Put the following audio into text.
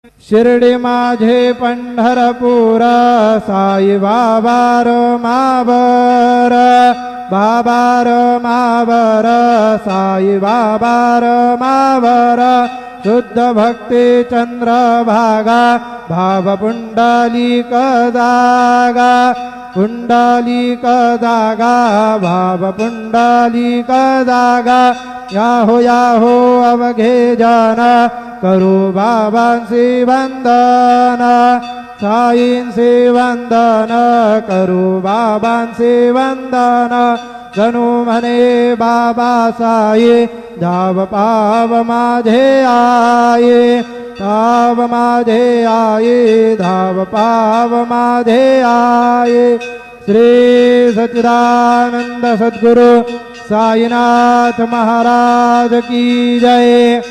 शिर्डी माझे पंढरपूर साई बाबा रो मावर बाबा row Mawar Sai Baba row Mawar शुद्ध भक्ती चंद्र भागा भाव पुंडलिक दागा पुंडलिक दागा भाव पुंडलिक दागा याहो अवघे जन करू बाबांसी वंदन साईंसी वंदन करू बाबांसी वंदन जणू म्हणे बाबा साई धाव पाव माझे आई धाव माझे आई धाव पाव माझे आई श्री सच्चिदानंद सद्गुरु साईनाथ महाराज की जय।